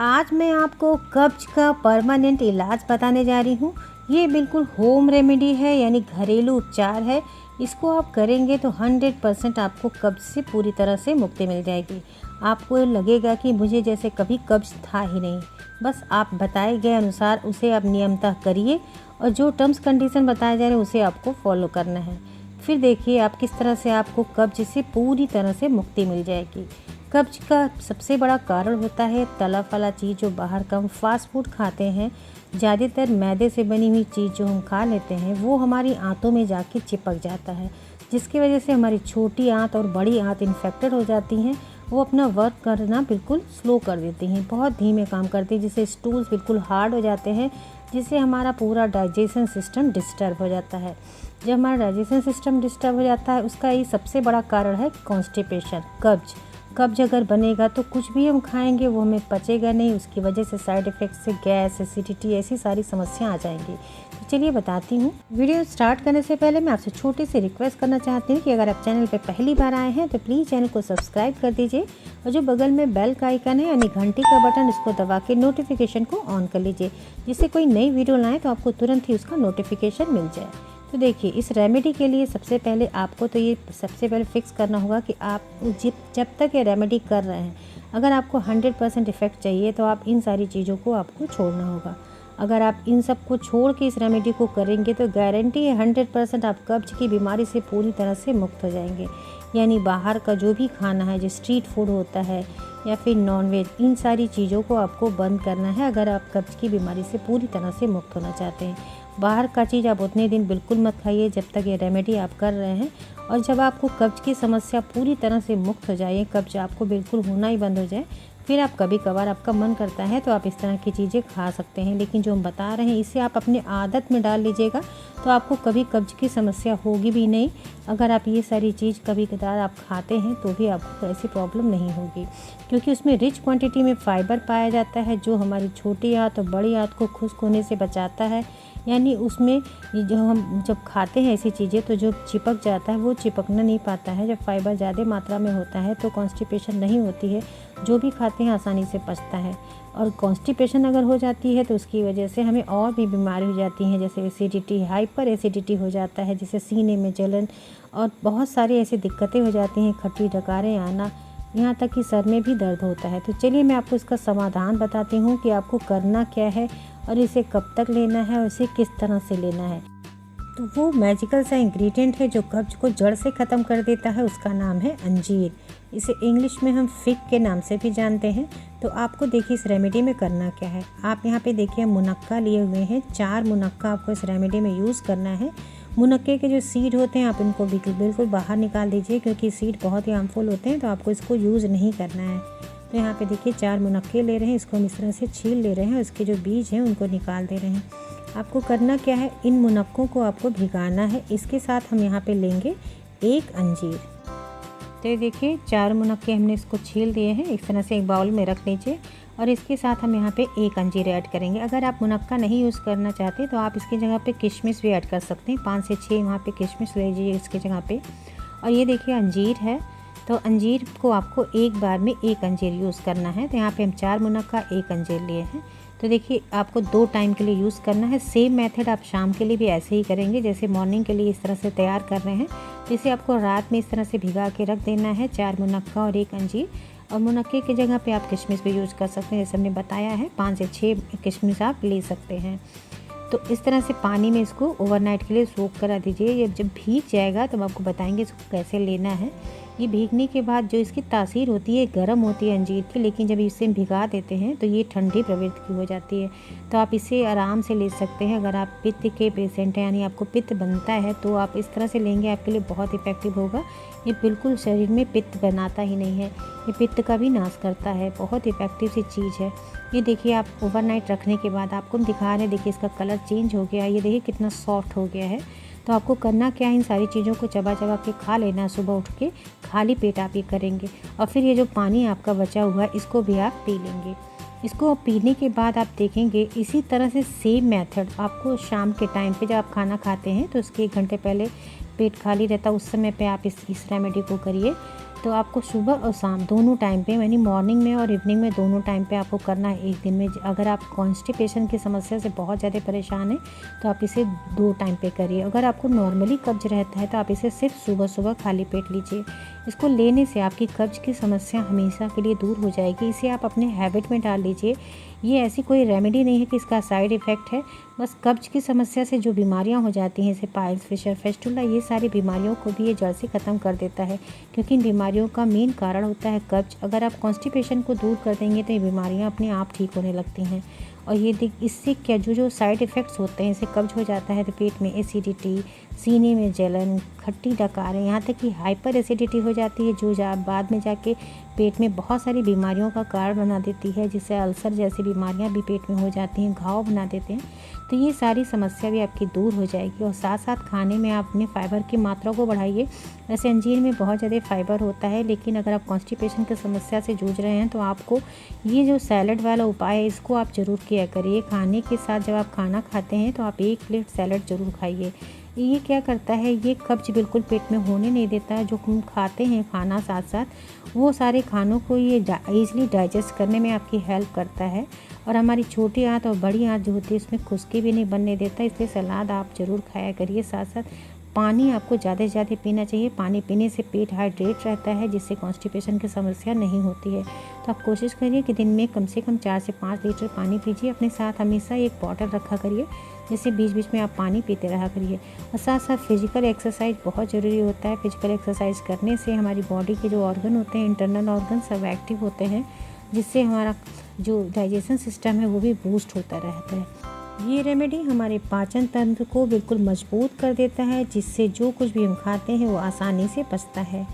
आज मैं आपको कब्ज का परमानेंट इलाज बताने जा रही हूँ। ये बिल्कुल होम रेमेडी है, यानी घरेलू उपचार है। इसको आप करेंगे तो 100% आपको कब्ज से पूरी तरह से मुक्ति मिल जाएगी। आपको लगेगा कि मुझे जैसे कभी कब्ज था ही नहीं। बस आप बताए गए अनुसार उसे आप नियमतः करिए और जो टर्म्स कंडीशन बताए जा रहे हैं उसे आपको फॉलो करना है। फिर देखिए आप किस तरह से आपको कब्ज से पूरी तरह से मुक्ति मिल जाएगी। कब्ज का सबसे बड़ा कारण होता है तला फला चीज़, जो बाहर का हम फास्ट फूड खाते हैं। ज़्यादातर मैदे से बनी हुई चीज़ जो हम खा लेते हैं वो हमारी आंतों में जाके चिपक जाता है, जिसकी वजह से हमारी छोटी आंत और बड़ी आंत इन्फेक्टेड हो जाती हैं। वो अपना वर्क करना बिल्कुल स्लो कर देती हैं, बहुत धीमे काम करती हैं, जिससे स्टूल्स बिल्कुल हार्ड हो जाते हैं, जिससे हमारा पूरा डाइजेशन सिस्टम डिस्टर्ब हो जाता है। जब हमारा डाइजेशन सिस्टम डिस्टर्ब हो जाता है उसका ये सबसे बड़ा कारण है कॉन्स्टिपेशन, कब्ज अगर बनेगा तो कुछ भी हम खाएंगे वो हमें पचेगा नहीं। उसकी वजह से साइड इफ़ेक्ट से गैस, एसिडिटी, ऐसी सारी समस्याएं आ जाएंगी। तो चलिए बताती हूँ। वीडियो स्टार्ट करने से पहले मैं आपसे छोटी सी रिक्वेस्ट करना चाहती हूँ कि अगर आप चैनल पर पहली बार आए हैं तो प्लीज़ चैनल को सब्सक्राइब कर दीजिए और जो बगल में बेल का आइकन है यानी घंटी का बटन, उसको दबा के नोटिफिकेशन को ऑन कर लीजिए, जिससे कोई नई वीडियो लाएँ तो आपको तुरंत ही उसका नोटिफिकेशन मिल जाए। तो देखिए, इस रेमेडी के लिए सबसे पहले आपको तो ये सबसे पहले फिक्स करना होगा कि आप जब तक ये रेमेडी कर रहे हैं, अगर आपको 100% इफ़ेक्ट चाहिए तो आप इन सारी चीज़ों को आपको छोड़ना होगा। अगर आप इन सब को छोड़ के इस रेमेडी को करेंगे तो गारंटी है 100% आप कब्ज की बीमारी से पूरी तरह से मुक्त हो जाएंगे। यानी बाहर का जो भी खाना है, जो स्ट्रीट फूड होता है या फिर नॉनवेज, इन सारी चीज़ों को आपको बंद करना है अगर आप कब्ज की बीमारी से पूरी तरह से मुक्त होना चाहते हैं। बाहर का चीज़ आप उतने दिन बिल्कुल मत खाइए जब तक ये रेमेडी आप कर रहे हैं। और जब आपको कब्ज की समस्या पूरी तरह से मुक्त हो जाए, कब्ज आपको बिल्कुल होना ही बंद हो जाए, फिर आप कभी कभार आपका मन करता है तो आप इस तरह की चीज़ें खा सकते हैं। लेकिन जो हम बता रहे हैं इसे आप अपने आदत में डाल लीजिएगा तो आपको कभी कब्ज की समस्या होगी भी नहीं। अगर आप ये सारी चीज़ कभी कभार आप खाते हैं तो भी आपको ऐसी प्रॉब्लम नहीं होगी, क्योंकि उसमें रिच क्वांटिटी में फाइबर पाया जाता है जो हमारी छोटी आंत और बड़ी आंत को खुश्क होने से बचाता है। यानी उसमें जो हम जब खाते हैं ऐसी चीज़ें तो जो चिपक जाता है वो चिपकना नहीं पाता है। जब फाइबर ज़्यादा मात्रा में होता है तो कॉन्स्टिपेशन नहीं होती है, जो भी खाते हैं आसानी से पचता है। और कॉन्स्टिपेशन अगर हो जाती है तो उसकी वजह से हमें और भी बीमारी हो जाती हैं, जैसे एसिडिटी, हाइपर एसिडिटी हो जाता है, जिससे सीने में जलन और बहुत सारी ऐसी दिक्कतें हो जाती हैं, खट्टी डकारें आना, यहाँ तक कि सर में भी दर्द होता है। तो चलिए मैं आपको इसका समाधान बताती हूँ कि आपको करना क्या है और इसे कब तक लेना है और इसे किस तरह से लेना है। तो वो मैजिकल सा इंग्रेडिएंट है जो कब्ज को जड़ से ख़त्म कर देता है, उसका नाम है अंजीर। इसे इंग्लिश में हम फिग के नाम से भी जानते हैं। तो आपको देखिए इस रेमेडी में करना क्या है। आप यहाँ पे देखिए मुनक्का लिए हुए हैं, 4 मुनक्का आपको इस रेमेडी में यूज़ करना है। मुनक्के के जो सीड होते हैं आप इनको बिल्कुल बाहर निकाल दीजिए, क्योंकि सीड बहुत ही हार्मफुल होते हैं, तो आपको इसको यूज़ नहीं करना है। तो यहाँ पे देखिए 4 मुनक्के ले रहे हैं, इसको हम इस तरह से छील ले रहे हैं, इसके जो बीज हैं उनको निकाल दे रहे हैं। आपको करना क्या है, इन मुनक्कों को आपको भिगाना है। इसके साथ हम यहाँ पे लेंगे 1 अंजीर। तो ये देखिए 4 मुनक्के हमने इसको छील दिए हैं, इस तरह से एक बाउल में रख लीजिए और इसके साथ हम यहाँ पे 1 अंजीर ऐड करेंगे। अगर आप मुनक्का नहीं यूज़ करना चाहते तो आप इसकी जगह पे किशमिश भी ऐड कर सकते हैं, 5 से 6 वहाँ पे किशमिश ले लीजिए इसकी जगह पे। और ये देखिए अंजीर है, तो अंजीर को आपको एक बार में 1 अंजीर यूज़ करना है। तो यहाँ पे हम 4 मुनक्का 1 अंजीर लिए हैं। तो देखिए आपको 2 टाइम के लिए यूज़ करना है। सेम मेथड आप शाम के लिए भी ऐसे ही करेंगे जैसे मॉर्निंग के लिए इस तरह से तैयार कर रहे हैं। तो इसे आपको रात में इस तरह से भिगा के रख देना है, 4 मुनक्का और 1 अंजीर। और मुनक्के की जगह पे आप किशमिश भी यूज़ कर सकते हैं, जैसे हमने बताया है 5 से 6 किशमिश आप ले सकते हैं। तो इस तरह से पानी में इसको ओवरनाइट के लिए सोक करा दीजिए। ये जब भीग जाएगा तो हम आपको बताएंगे इसको कैसे लेना है। ये भीगने के बाद जो इसकी तासीर होती है गर्म होती है अंजीर की, लेकिन जब इसे भिगा देते हैं तो ये ठंडी प्रवृत्ति की हो जाती है। तो आप इसे आराम से ले सकते हैं। अगर आप पित्त के पेशेंट हैं, यानी आपको पित्त बनता है, तो आप इस तरह से लेंगे, आपके लिए बहुत इफेक्टिव होगा। ये बिल्कुल शरीर में पित्त बनाता ही नहीं है, ये पित्त का भी नाश करता है, बहुत इफेक्टिव सी चीज़ है। ये देखिए आप ओवरनाइट रखने के बाद आपको हम दिखा रहे हैं, देखिए इसका कलर चेंज हो गया है, ये देखिए कितना सॉफ्ट हो गया है। तो आपको करना क्या है, इन सारी चीज़ों को चबा चबा के खा लेना। सुबह उठ के खाली पेट आप ये करेंगे और फिर ये जो पानी आपका बचा हुआ है इसको भी आप पी लेंगे। इसको पीने के बाद आप देखेंगे इसी तरह से सेम मेथड आपको शाम के टाइम पे जब आप खाना खाते हैं तो उसके 1 घंटे पहले पेट खाली रहता है, उस समय पे आप इस रेमेडी को करिए। तो आपको सुबह और शाम दोनों टाइम पे, यानी मॉर्निंग में और इवनिंग में दोनों टाइम पे आपको करना है एक दिन में। अगर आप कॉन्स्टिपेशन की समस्या से बहुत ज़्यादा परेशान हैं तो आप इसे 2 टाइम पे करिए। अगर आपको नॉर्मली कब्ज रहता है तो आप इसे सिर्फ सुबह सुबह खाली पेट लीजिए। इसको लेने से आपकी कब्ज की समस्या हमेशा के लिए दूर हो जाएगी। इसे आप अपने हैबिट में डाल लीजिए। ये ऐसी कोई रेमेडी नहीं है कि इसका साइड इफ़ेक्ट है, बस कब्ज की समस्या से जो बीमारियां हो जाती हैं, जैसे पाइल्स, फिशर, फेस्टुला, ये सारी बीमारियों को भी ये जड़ से ख़त्म कर देता है, क्योंकि इन बीमारियों का मेन कारण होता है कब्ज। अगर आप कॉन्स्टिपेशन को दूर कर देंगे तो ये बीमारियां अपने आप ठीक होने लगती हैं। और ये इससे क्या जो साइड इफ़ेक्ट्स होते हैं, इससे कब्ज हो जाता है तो पेट में एसिडिटी, सीने में जलन, खट्टी डकारें, यहाँ तक कि हाइपर एसिडिटी हो जाती है, जो बाद में जाके पेट में बहुत सारी बीमारियों का कारण बना देती है, जिससे अल्सर जैसी बीमारियां भी पेट में हो जाती हैं, घाव बना देते हैं। तो ये सारी समस्या भी आपकी दूर हो जाएगी। और साथ साथ खाने में आप अपने फाइबर की मात्रा को बढ़ाइए। वैसे अंजीर में बहुत ज़्यादा फाइबर होता है, लेकिन अगर आप कॉन्स्टिपेशन की समस्या से जूझ रहे हैं तो आपको ये जो सैलड वाला उपाय है, इसको आप ज़रूर किया करिए। खाने के साथ जब आप खाना खाते हैं तो आप 1 प्लेट सैलड ज़रूर खाइए। ये क्या करता है, ये कब्ज बिल्कुल पेट में होने नहीं देता है। जो हम खाते हैं खाना साथ साथ, वो सारे खानों को ये ईज़िली डाइजेस्ट करने में आपकी हेल्प करता है। और हमारी छोटी आंत और बड़ी आंत जो होती है, इसमें खुश्की भी नहीं बनने देता। इसलिए सलाद आप ज़रूर खाया करिए। साथ साथ पानी आपको ज़्यादा से ज़्यादा पीना चाहिए। पानी पीने से पेट हाइड्रेट रहता है, जिससे कॉन्स्टिपेशन की समस्या नहीं होती है। तो आप कोशिश करिए कि दिन में कम से कम 4 से 5 लीटर पानी पीजिए। अपने साथ हमेशा एक बॉटल रखा करिए, जिससे बीच बीच में आप पानी पीते रहा करिए। और साथ साथ फिजिकल एक्सरसाइज बहुत ज़रूरी होता है। फिजिकल एक्सरसाइज करने से हमारी बॉडी के जो ऑर्गन होते हैं, इंटरनल ऑर्गन सब एक्टिव होते हैं, जिससे हमारा जो डाइजेशन सिस्टम है वो भी बूस्ट होता रहता है। ये रेमेडी हमारे पाचन तंत्र को बिल्कुल मजबूत कर देता है, जिससे जो कुछ भी हम खाते हैं वो आसानी से पचता है।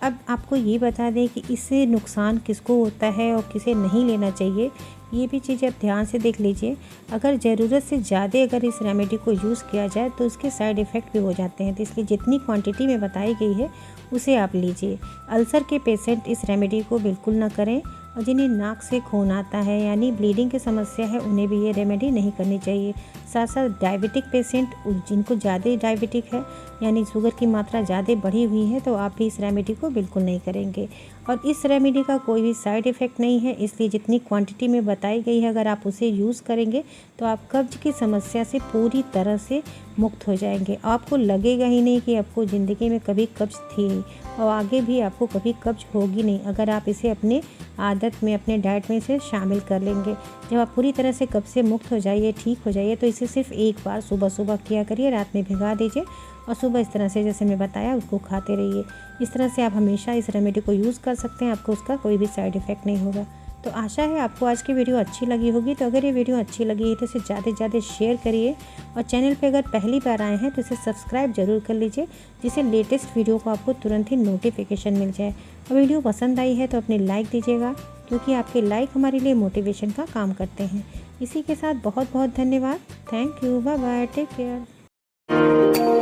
अब आपको ये बता दें कि इससे नुकसान किसको होता है और किसे नहीं लेना चाहिए, ये भी चीज़ें आप ध्यान से देख लीजिए। अगर ज़रूरत से ज़्यादा अगर इस रेमेडी को यूज़ किया जाए तो उसके साइड इफ़ेक्ट भी हो जाते हैं। तो इसलिए जितनी क्वांटिटी में बताई गई है उसे आप लीजिए। अल्सर के पेशेंट इस रेमेडी को बिल्कुल ना करें, और जिन्हें नाक से खून आता है यानी ब्लीडिंग की समस्या है, उन्हें भी ये रेमेडी नहीं करनी चाहिए। साथ साथ डायबिटिक पेशेंट, जिनको ज़्यादा डायबिटिक है यानी शुगर की मात्रा ज़्यादा बढ़ी हुई है, तो आप भी इस रेमेडी को बिल्कुल नहीं करेंगे। और इस रेमेडी का कोई भी साइड इफ़ेक्ट नहीं है, इसलिए जितनी क्वांटिटी में बताई गई है अगर आप उसे यूज़ करेंगे तो आप कब्ज की समस्या से पूरी तरह से मुक्त हो जाएंगे। आपको लगेगा ही नहीं कि आपको ज़िंदगी में कभी कब्ज थी, और आगे भी आपको कभी कब्ज होगी नहीं, अगर आप इसे अपने आदत में, अपने डाइट में इसे शामिल कर लेंगे। जब आप पूरी तरह से कब्ज से मुक्त हो जाइए, ठीक हो जाइए, तो इसे सिर्फ एक बार सुबह सुबह किया करिए, रात में भिगा दीजिए और सुबह इस तरह से जैसे मैं बताया उसको खाते रहिए। इस तरह से आप हमेशा इस रेमेडी को यूज़ कर सकते हैं, आपको उसका कोई भी साइड इफ़ेक्ट नहीं होगा। तो आशा है आपको आज की वीडियो अच्छी लगी होगी। तो अगर ये वीडियो अच्छी लगी है तो इसे ज़्यादा से ज़्यादा शेयर करिए, और चैनल पे अगर पहली बार आए हैं तो इसे सब्सक्राइब जरूर कर लीजिए, जिससे लेटेस्ट वीडियो को आपको तुरंत ही नोटिफिकेशन मिल जाए। और वीडियो पसंद आई है तो अपने लाइक दीजिएगा, क्योंकि आपके लाइक हमारे लिए मोटिवेशन का काम करते हैं। इसी के साथ बहुत बहुत धन्यवाद। Thank you, bye bye, take care.